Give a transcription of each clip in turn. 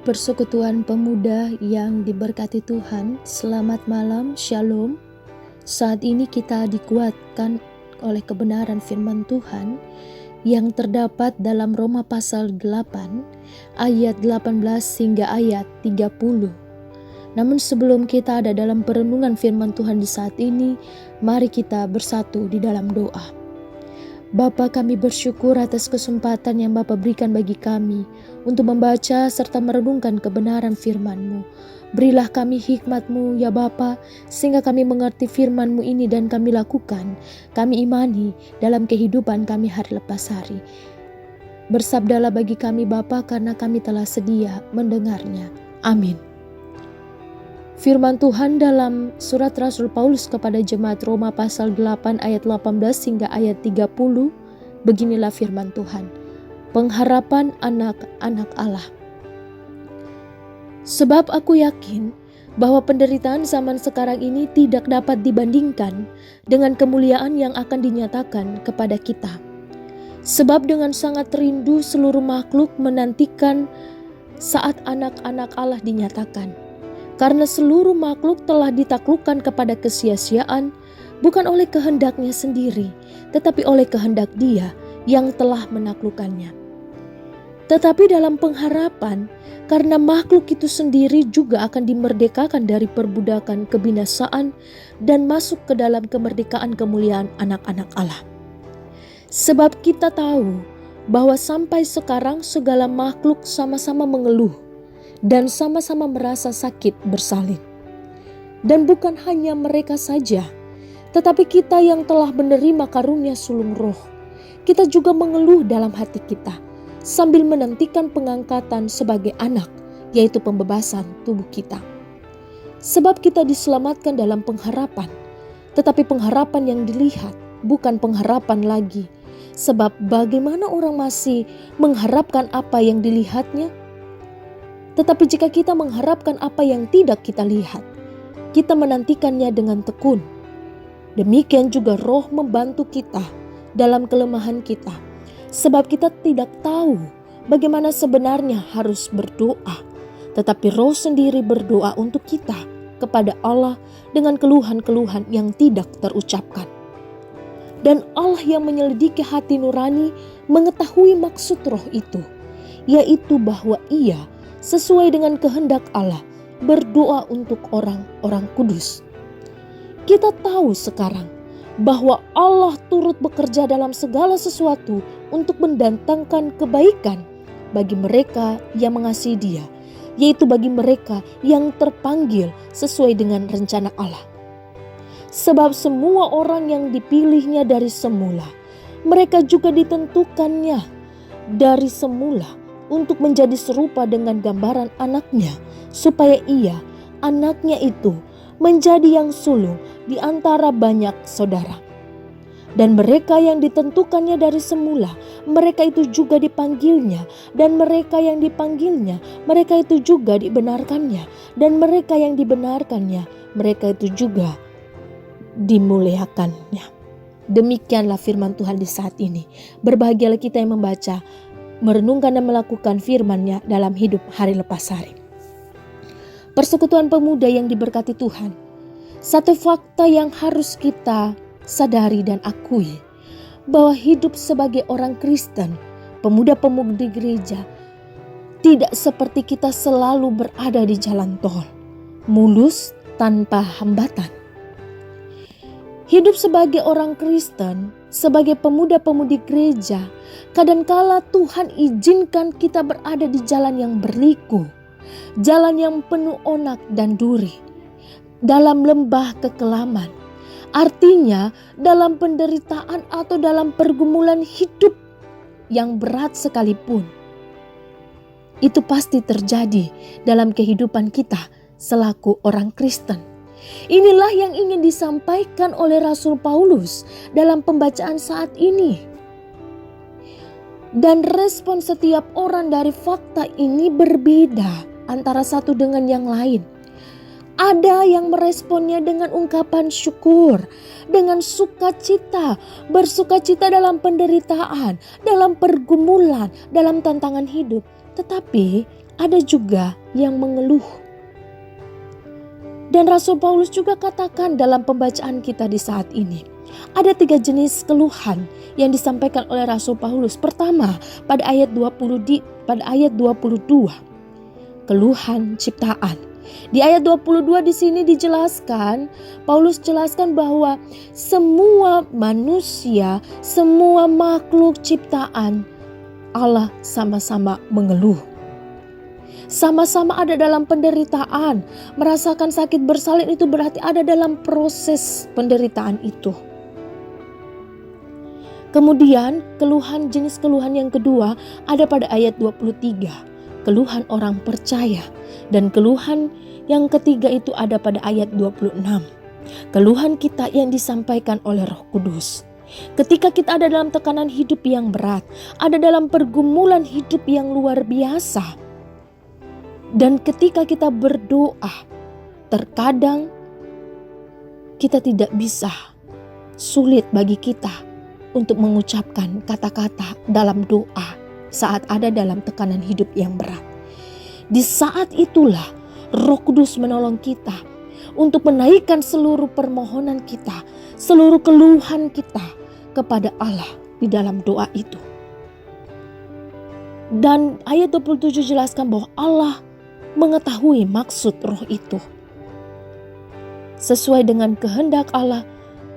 Persekutuan pemuda yang diberkati Tuhan, selamat malam, shalom. Saat ini kita dikuatkan oleh kebenaran firman Tuhan yang terdapat dalam Roma pasal 8 ayat 18 hingga ayat 30. Namun sebelum kita ada dalam perenungan firman Tuhan di saat ini, mari kita bersatu di dalam doa. Bapa, kami bersyukur atas kesempatan yang Bapa berikan bagi kami untuk membaca serta merenungkan kebenaran firman-Mu. Berilah kami hikmat-Mu ya Bapa, sehingga kami mengerti firman-Mu ini dan kami lakukan, kami imani dalam kehidupan kami hari lepas hari. Bersabdalah bagi kami Bapa, karena kami telah sedia mendengarnya. Amin. Firman Tuhan dalam surat Rasul Paulus kepada jemaat Roma pasal 8 ayat 18 hingga ayat 30, beginilah firman Tuhan. Pengharapan anak-anak Allah. Sebab aku yakin bahwa penderitaan zaman sekarang ini tidak dapat dibandingkan dengan kemuliaan yang akan dinyatakan kepada kita. Sebab dengan sangat rindu seluruh makhluk menantikan saat anak-anak Allah dinyatakan. Karena seluruh makhluk telah ditaklukkan kepada kesia-siaan, bukan oleh kehendaknya sendiri, tetapi oleh kehendak Dia yang telah menaklukkannya. Tetapi dalam pengharapan, karena makhluk itu sendiri juga akan dimerdekakan dari perbudakan kebinasaan dan masuk ke dalam kemerdekaan kemuliaan anak-anak Allah. Sebab kita tahu bahwa sampai sekarang segala makhluk sama-sama mengeluh dan sama-sama merasa sakit bersalin. Dan bukan hanya mereka saja, tetapi kita yang telah menerima karunia sulung roh, kita juga mengeluh dalam hati kita, sambil menantikan pengangkatan sebagai anak, yaitu pembebasan tubuh kita. Sebab kita diselamatkan dalam pengharapan, tetapi pengharapan yang dilihat bukan pengharapan lagi. Sebab bagaimana orang masih mengharapkan apa yang dilihatnya? Tetapi jika kita mengharapkan apa yang tidak kita lihat, kita menantikannya dengan tekun. Demikian juga Roh membantu kita dalam kelemahan kita, sebab kita tidak tahu bagaimana sebenarnya harus berdoa, tetapi Roh sendiri berdoa untuk kita kepada Allah dengan keluhan-keluhan yang tidak terucapkan. Dan Allah yang menyelidiki hati nurani mengetahui maksud Roh itu, yaitu bahwa Ia sesuai dengan kehendak Allah berdoa untuk orang-orang kudus. Kita tahu sekarang bahwa Allah turut bekerja dalam segala sesuatu untuk mendatangkan kebaikan bagi mereka yang mengasihi Dia, yaitu bagi mereka yang terpanggil sesuai dengan rencana Allah. Sebab semua orang yang dipilihnya dari semula, mereka juga ditentukannya dari semula untuk menjadi serupa dengan gambaran anaknya, supaya ia, anaknya itu, menjadi yang sulung di antara banyak saudara. Dan mereka yang ditentukannya dari semula, mereka itu juga dipanggilnya, dan mereka yang dipanggilnya, mereka itu juga dibenarkannya, dan mereka yang dibenarkannya, mereka itu juga dimuliakannya. Demikianlah firman Tuhan di saat ini. Berbahagialah kita yang membaca, merenungkan dan melakukan firman-Nya dalam hidup hari lepas hari. Persekutuan pemuda yang diberkati Tuhan, satu fakta yang harus kita sadari dan akui, bahwa hidup sebagai orang Kristen, pemuda-pemudi gereja, tidak seperti kita selalu berada di jalan tol, mulus tanpa hambatan. Hidup sebagai orang Kristen, sebagai pemuda-pemudi gereja, kadangkala Tuhan izinkan kita berada di jalan yang berliku, jalan yang penuh onak dan duri, dalam lembah kekelaman. Artinya dalam penderitaan atau dalam pergumulan hidup yang berat sekalipun. Itu pasti terjadi dalam kehidupan kita selaku orang Kristen. Inilah yang ingin disampaikan oleh Rasul Paulus dalam pembacaan saat ini. Dan respon setiap orang dari fakta ini berbeda antara satu dengan yang lain. Ada yang meresponnya dengan ungkapan syukur, dengan sukacita, bersukacita dalam penderitaan, dalam pergumulan, dalam tantangan hidup. Tetapi ada juga yang mengeluh. Dan Rasul Paulus juga katakan dalam pembacaan kita di saat ini, ada 3 jenis keluhan yang disampaikan oleh Rasul Paulus. Pertama, pada ayat 22, keluhan ciptaan. Di ayat 22 di sini dijelaskan, Paulus jelaskan bahwa semua manusia, semua makhluk ciptaan Allah sama-sama mengeluh. Sama-sama ada dalam penderitaan. Merasakan sakit bersalin itu berarti ada dalam proses penderitaan itu. Kemudian jenis keluhan yang kedua ada pada ayat 23. Keluhan orang percaya. Dan keluhan yang ketiga itu ada pada ayat 26. Keluhan kita yang disampaikan oleh Roh Kudus. Ketika kita ada dalam tekanan hidup yang berat, ada dalam pergumulan hidup yang luar biasa. Dan ketika kita berdoa, terkadang kita tidak bisa, sulit bagi kita untuk mengucapkan kata-kata dalam doa saat ada dalam tekanan hidup yang berat. Di saat itulah Roh Kudus menolong kita untuk menaikkan seluruh permohonan kita, seluruh keluhan kita kepada Allah di dalam doa itu. Dan ayat 27 jelaskan bahwa Allah mengetahui maksud roh itu. Sesuai dengan kehendak Allah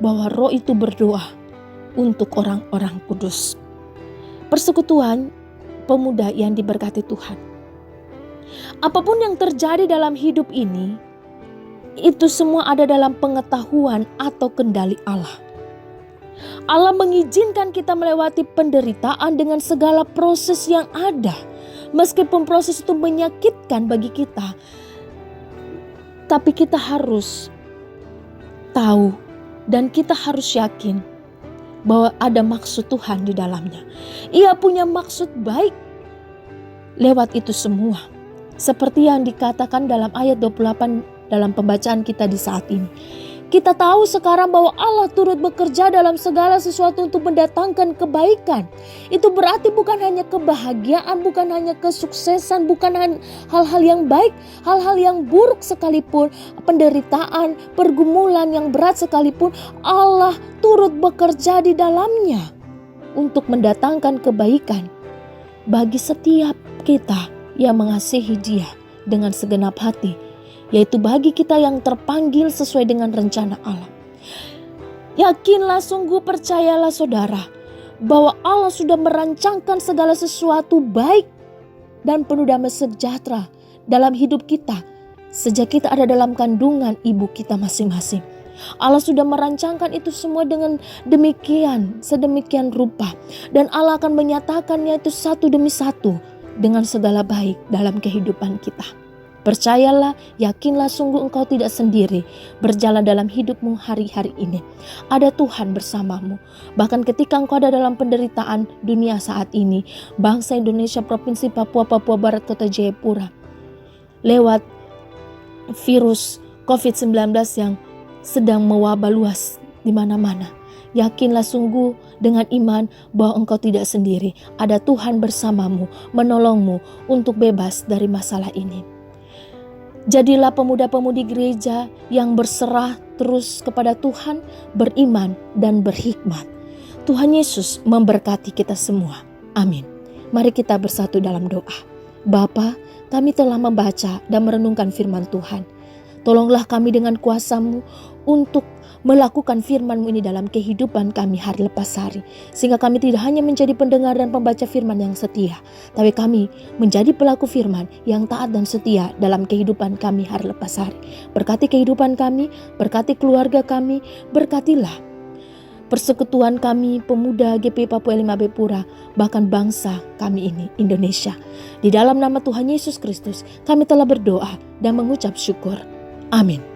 bahwa roh itu berdoa untuk orang-orang kudus. Persekutuan pemuda yang diberkati Tuhan. Apapun yang terjadi dalam hidup ini, itu semua ada dalam pengetahuan atau kendali Allah. Allah mengizinkan kita melewati penderitaan dengan segala proses yang ada. Meskipun proses itu menyakitkan bagi kita, tapi kita harus tahu dan kita harus yakin bahwa ada maksud Tuhan di dalamnya. Ia punya maksud baik lewat itu semua. Seperti yang dikatakan dalam ayat 28 dalam pembacaan kita di saat ini. Kita tahu sekarang bahwa Allah turut bekerja dalam segala sesuatu untuk mendatangkan kebaikan. Itu berarti bukan hanya kebahagiaan, bukan hanya kesuksesan, bukan hal-hal yang baik, hal-hal yang buruk sekalipun, penderitaan, pergumulan yang berat sekalipun, Allah turut bekerja di dalamnya untuk mendatangkan kebaikan bagi setiap kita yang mengasihi Dia dengan segenap hati. Yaitu bagi kita yang terpanggil sesuai dengan rencana Allah. Yakinlah, sungguh percayalah saudara, bahwa Allah sudah merancangkan segala sesuatu baik dan penuh damai sejahtera dalam hidup kita. Sejak kita ada dalam kandungan ibu kita masing-masing. Allah sudah merancangkan itu semua dengan sedemikian rupa. Dan Allah akan menyatakannya itu satu demi satu dengan segala baik dalam kehidupan kita. Percayalah, yakinlah, sungguh engkau tidak sendiri berjalan dalam hidupmu hari-hari ini. Ada Tuhan bersamamu. Bahkan ketika engkau ada dalam penderitaan dunia saat ini, bangsa Indonesia, Provinsi Papua, Papua Barat, Kota Jayapura, lewat virus COVID-19 yang sedang mewabah luas di mana-mana. Yakinlah sungguh dengan iman bahwa engkau tidak sendiri. Ada Tuhan bersamamu, menolongmu untuk bebas dari masalah ini. Jadilah pemuda-pemudi gereja yang berserah terus kepada Tuhan, beriman dan berhikmat. Tuhan Yesus memberkati kita semua. Amin. Mari kita bersatu dalam doa. Bapa, kami telah membaca dan merenungkan firman Tuhan. Tolonglah kami dengan kuasa-Mu untuk melakukan firman-Mu ini dalam kehidupan kami hari lepas hari. Sehingga kami tidak hanya menjadi pendengar dan pembaca firman yang setia, tapi kami menjadi pelaku firman yang taat dan setia dalam kehidupan kami hari lepas hari. Berkati kehidupan kami, berkati keluarga kami, berkatilah persekutuan kami, pemuda GP Papua 5B Pura, bahkan bangsa kami ini, Indonesia. Di dalam nama Tuhan Yesus Kristus, kami telah berdoa dan mengucap syukur. Amin.